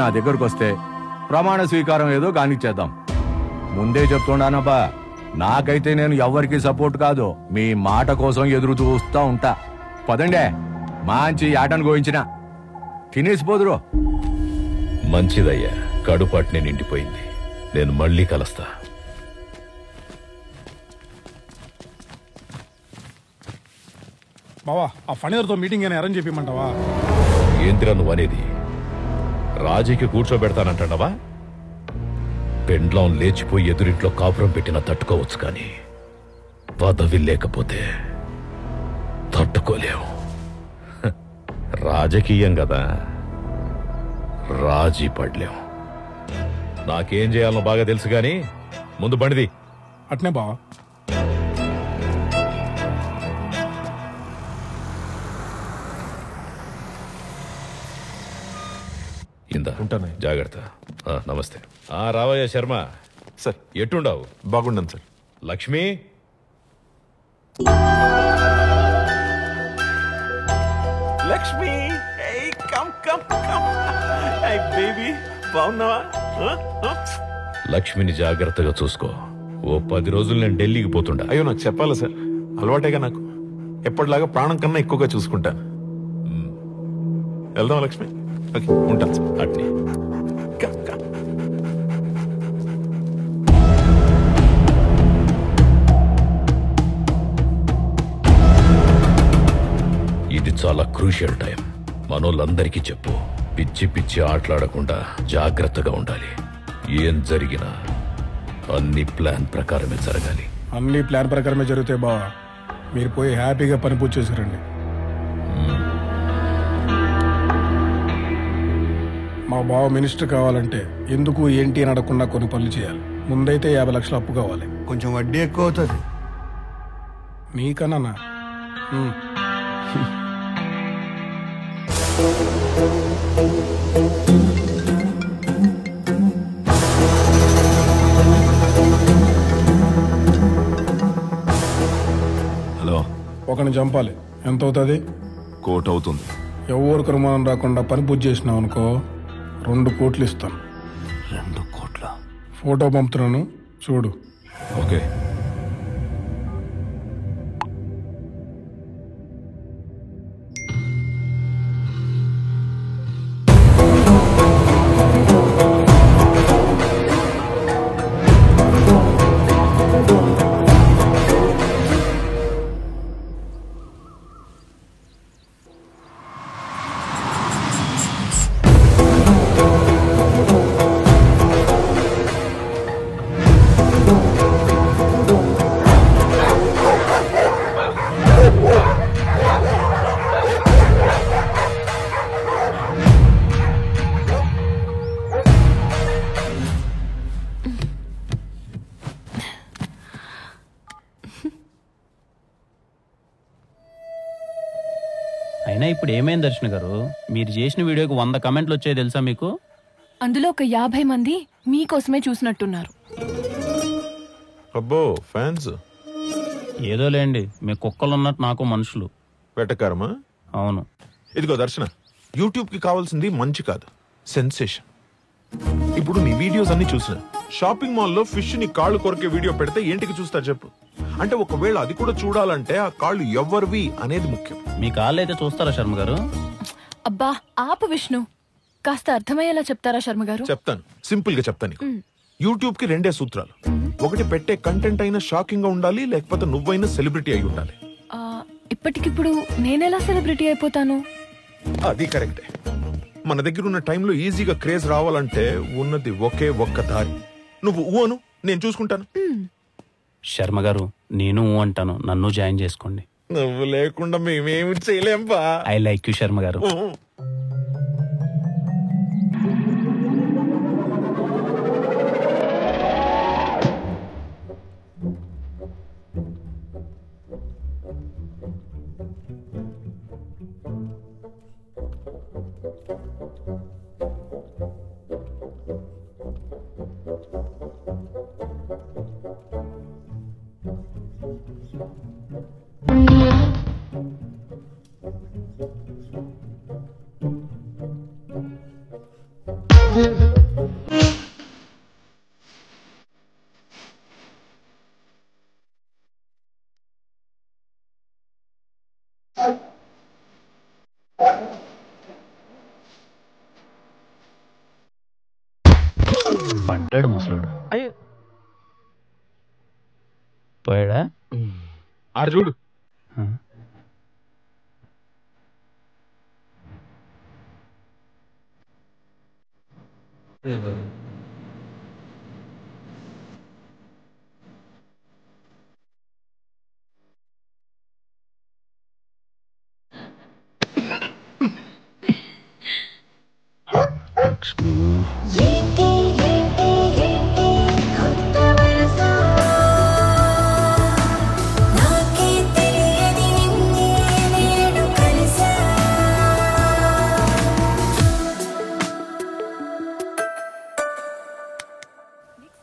నా దగ్గరకు వస్తే ప్రమాణ స్వీకారం ఏదో కానిచ్చేద్దాం. ముందే చెప్తున్నానబ్బా, నాకైతే నేను ఎవరికి సపోర్ట్ కాదు, మీ మాట కోసం ఎదురు చూస్తా ఉంటా. పదండే, మంచి ఆటను గోయించిన తినేసిపోదురు. మంచిదయ్యా, కడుపాటిని నిండిపోయింది. నేను మళ్ళీ కలుస్తా. బావా, ఆ ఫణిధర్తో మీటింగ్ అని అరేంజ్ చెప్పమంటావా? ఏందిరా నువ్వు అనేది? రాజీకి కూర్చోబెడతానంటావా? పెండ్లం లేచిపోయి ఎదురింట్లో కాపురం పెట్టినా తట్టుకోవచ్చు, కానీ పదవి లేకపోతే తట్టుకోలేము. రాజకీయం కదా, రాజీ పడలేము. నాకేం చేయాలో బాగా తెలుసు, కానీ ముందు బండిది. అట్నే బావా. ఉంటాను, జాగ్రత్త. నమస్తే. రావయ్య శర్మ. సార్, ఎట్టుండవు? బాగుండను సార్. లక్ష్మి, లక్ష్మి, బాగున్నావా? లక్ష్మిని జాగ్రత్తగా చూసుకో. ఓ 10 రోజులు నేను ఢిల్లీకి పోతుండా. అయ్యో, నాకు చెప్పాలా సార్? అలవాటేగా నాకు. ఎప్పటిలాగా ప్రాణం కన్నా ఎక్కువగా చూసుకుంటాను. వెళ్దాం లక్ష్మి. ఓకే, ఉంటాను సార్. అట్నే. ఇది చాలా క్రూషియల్ టైం. మనోళ్ళందరికీ చెప్పు, పిచ్చి పిచ్చి ఆటలాడకుండా జాగ్రత్తగా ఉండాలి. ఏం జరిగినా అన్ని ప్లాన్ ప్రకారమే జరగాలి. అన్ని ప్లాన్ ప్రకారమే జరుగుతాయి బావా. మీరు పోయి హ్యాపీగా పని పూర్తి చేశారండి. మా బావ మినిస్టర్ కావాలంటే ఎందుకు ఏంటి అని అడగకుండా కొన్ని పనులు చేయాలి. ముందైతే 50 లక్షలు అప్పు కావాలి. కొంచెం వడ్డీ ఎక్కువ అవుతుంది. నీకన్నా హలో, ఒకరిని చంపాలి. ఎంత అవుతుంది? 1 కోటి అవుతుంది. ఎవరికి అనుమానం రాకుండా పని పూర్తి చేసినావు అనుకో, 2 కోట్లు ఇస్తాను. 2 కోట్ల? ఫోటో పంపుతున్నాను, చూడు. ఓకే. అయినా ఇప్పుడు ఏమైంది దర్శన గారు? మీరు చేసిన వీడియోకి 100 కమెంట్లు వచ్చాయి తెలుసా మీకు? అందులో ఒక 50 మంది మీకోసమే చూసినట్టున్నారు. అబ్బో, ఫ్యాన్స్. ఏదో లేండి, మీ కుక్కలు ఉన్నట్టు నాకు మనుషులు. వెటకారమా? అవును. ఇదిగో దర్శన, యూట్యూబ్ కి కావాల్సింది మంచి కాదు, సెన్సేషన్. ఇప్పుడు నీ వీడియోస్ అన్ని చూసిన షాపింగ్ మాల్లో ఫిష్ ని కాళ్ళు కొరికే వీడియో పెడితే ఏంటికి చూస్తారు చెప్పు? అంటే ఒకవేళ అది కూడా చూడాలంటే ఆ కాళ్ళు ఎవరివి అనేది ముఖ్యం. మీ కాళ్ళు అయితే చూస్తారా శర్మ గారు? అబ్బా ఆపు విష్ణు, కాస్త అర్థమయ్యేలా చెప్తారా శర్మ గారు? చెప్తాను, సింపుల్ గా చెప్తాను నీకు. యూట్యూబ్ కి 2 సూత్రాలు. ఒకటి, పెట్టే కంటెంట్ అయినా షాకింగ్ గా ఉండాలి, లేకపోతే నువ్వైనా సెలబ్రిటీ అయి ఉండాలి. ఇప్పటికిప్పుడు నేనెలా సెలబ్రిటీ అయిపోతాను? అది కరెక్టే. మన దగ్గర ఉన్న టైంలో ఈజీగా క్రేజ్ రావాలంటే ఉన్నది ఒకే ఒక్క దారి. నువ్వు ఊను, నేను చూసుకుంటాను. శర్మ గారు, నేను అంటాను, నన్ను జాయిన్ చేసుకోండి. నువ్వు లేకుండా మేమేమి చేయలేం బా. ఐ లైక్ యూ శర్మ గారు. పడ్డాడు ముసలుడు. పోయాడా? ఆడు చూడు.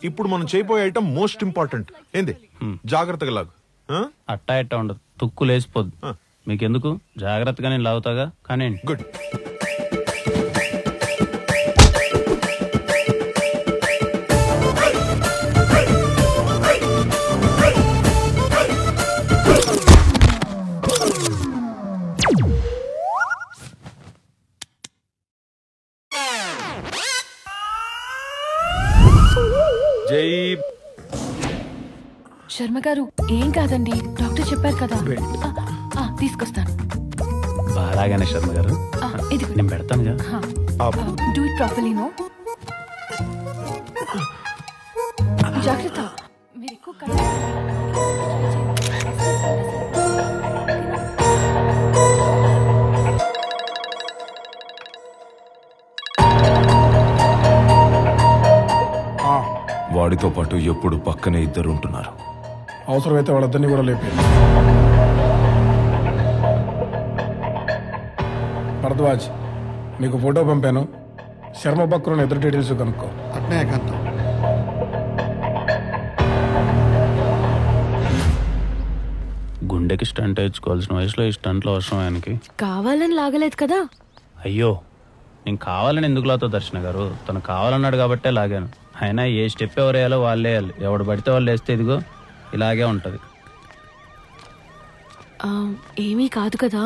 ఇప్పుడు మనం చేయబోయే ఐటమ్ మోస్ట్ ఇంపార్టెంట్. ఏంది? జాగ్రత్తగా లాగు. అట్టా ఎట్టా ఉండదు, తుక్కు లేసిపోద్దు. మీకెందుకు, జాగ్రత్తగా నేను లాగుతాగా. కానీ గుడ్. జై శర్మ గారు, ఏం కాదండి, డాక్టర్ చెప్పారు కదా. తీసుకొస్తాను. బాగానే శర్మ గారు, ఇది నేను పెడతానుగా. Do it properly. నో జాగ్రత్త. మీరు ఎక్కువ వాడితో పాటు ఎప్పుడు పక్కనే ఇద్దరు ఉంటున్నారు. అవసరమైతే వాళ్ళిద్దరిని కూడా లేపి. భరద్వాజ్, నీకు ఫోటో పంపాను. శర్మ పక్కన ఇద్దరు డీటెయిల్స్ కనుక్కో. అట్నే ఏకాంతం. గుండెకి స్టంట్ వేయించుకోవాల్సిన వయసులో ఈ స్టంట్లో అవసరం ఆయనకి. కావాలని లాగలేదు కదా. అయ్యో, నేను కావాలని ఎందుకు లాతో దర్శన గారు, తను కావాలన్నాడు కాబట్టే లాగాను. అయినా ఏ స్టెప్ ఎవరు వేయాలో వాళ్ళే వేయాలి. ఎవడు పడితే వాళ్ళు వేస్తే ఇదిగో ఇలాగే ఉంటది. ఏమీ కాదు కదా.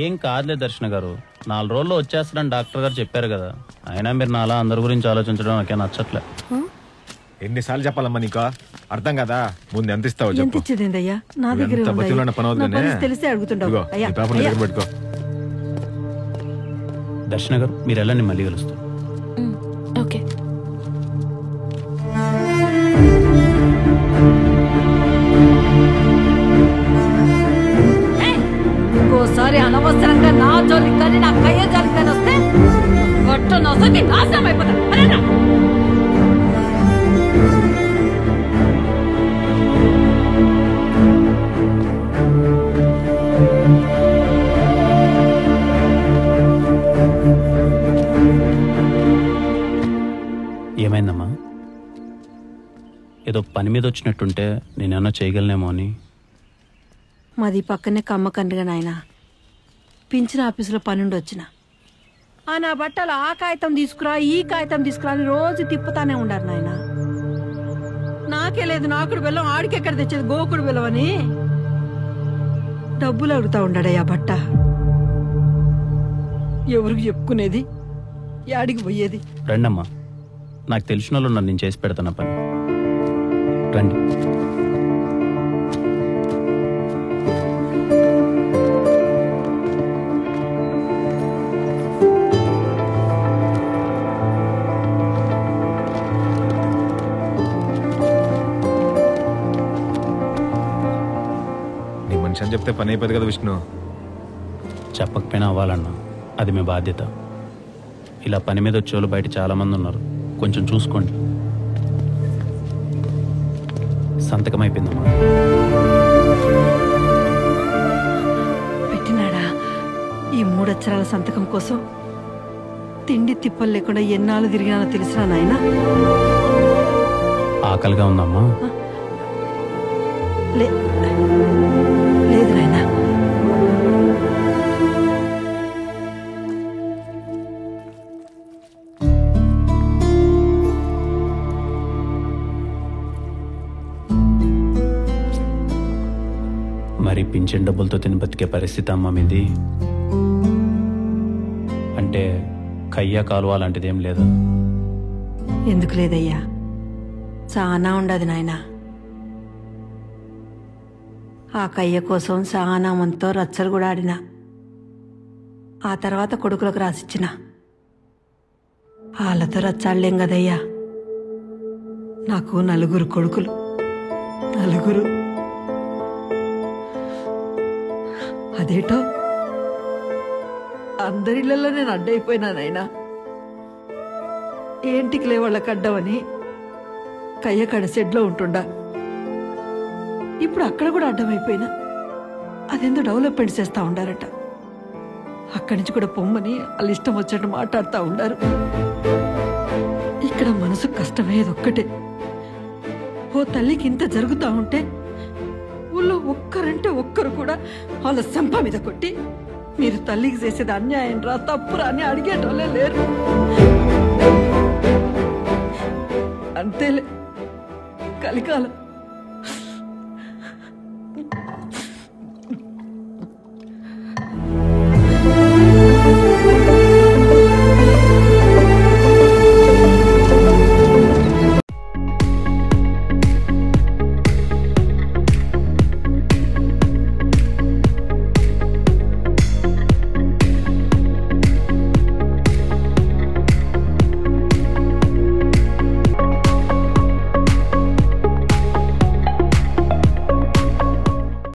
ఏం కాదులే దర్శన గారు, 4 రోజుల్లో వచ్చేస్తాడని డాక్టర్ గారు చెప్పారు కదా. అయినా మీరు నాలా అందరి గురించి ఆలోచించడం నాకే నచ్చట్లే. ఎన్నిసార్లు చెప్పాలమ్మా నీకు, అర్థం కదా. ముందు ఎంత ఇస్తావు ఎంత ఇచ్చేదేందయ్యా, నా దగ్గర తెలిసి అడుగుతుండవు. పెట్టుకో. దర్శన గారు, మీరు వెళ్ళండి, మళ్ళీ కలుస్తాం. ఓకే. ఇంకోసారి అనవసరంగా నా జోలికి కానీ నా కయ్య జోలికి కానీ వస్తే గొట్ట నొసకి నాశనం అయిపోతాను. ఏమైందమ్మా? ఏదో పని మీద వచ్చినట్టుంటే నేనేమన్నా చేయగలనేమో అని. మాది పక్కనే కమ్మకండుగా నాయన. పింఛన్ ఆఫీసులో పనుండి వచ్చిన. నా బట్టలు ఆ కాగితం తీసుకురా, ఈ కాగితం తీసుకురా అని రోజు తిప్పుతానే ఉండారు నాయన. నాకే లేదు నాకుడు బెల్లం, ఆడికెక్కడ తెచ్చేది గోకుడు బెల్లం అని డబ్బులు అడుగుతా ఉండాడయ్యా బట్ట. ఎవరికి చెప్పుకునేది, యాడికి పోయేది? రండమ్మా, నాకు తెలిసిన వాళ్ళు ఉన్నారు, నేను చేసి పెడతాను పని. రండి. నీ మనిషి అని చెప్తే పని అయిపోతుంది కదా విష్ణు. చెప్పకపోయినా అవ్వాలన్నా, అది మీ బాధ్యత. ఇలా పని మీద వచ్చేవాళ్ళు బయట చాలా మంది ఉన్నారు, కొంచెం చూసుకోండి. సంతకం అయిపోయిందమ్మా. పెట్టినాడా? ఈ 3 అక్షరాల సంతకం కోసం తిండి తిప్పలు లేకుండా ఎన్నాళ్ళు తిరిగినా తెలిసినా నాయన. ఆకలిగా ఉందమ్మా? లేదు నాయన. మరి పింఛన్ డబ్బులతో తిని బతికే పరిస్థితి అమ్మా మీది. అంటే కయ్య కాలువ లాంటిది ఏం లేదు. ఎందుకు లేదయ్యా, చాలా ఉండదు నాయనా. ఆ కయ్య కోసం చాలా మందితో రచ్చలు కూడా ఆడినా. ఆ తర్వాత కొడుకులకు రాసిచ్చిన. వాళ్ళతో రచ్చాడలేం కదయ్యా. నాకు 4 కొడుకులు, 4. అదేటో అందరిళ్ళల్లో నేను అడ్డైపోయినానైనా. ఏంటికి లేవాళ్ళకి అడ్డమని కయ్య కడ షెడ్లో ఉంటుండా. ఇప్పుడు అక్కడ కూడా అడ్డమైపోయినా. అదెందో డెవలప్మెంట్ చేస్తా ఉండారట. అక్కడి నుంచి కూడా పొమ్మని వాళ్ళు ఇష్టం వచ్చినట్టు మాట్లాడుతూ ఉండారు. ఇక్కడ మనసు కష్టమయ్యేది ఒక్కటే. ఓ తల్లికి ఇంత జరుగుతూ ఉంటే ఊళ్ళో ఒక్కరంటే ఒక్కరు కూడా వాళ్ళ సంప మీద కొట్టి మీరు తల్లికి చేసేది అన్యాయం రా, తప్పురా అని అడిగేటోళ్ళే లేరు. అంతేలే కలికాలం.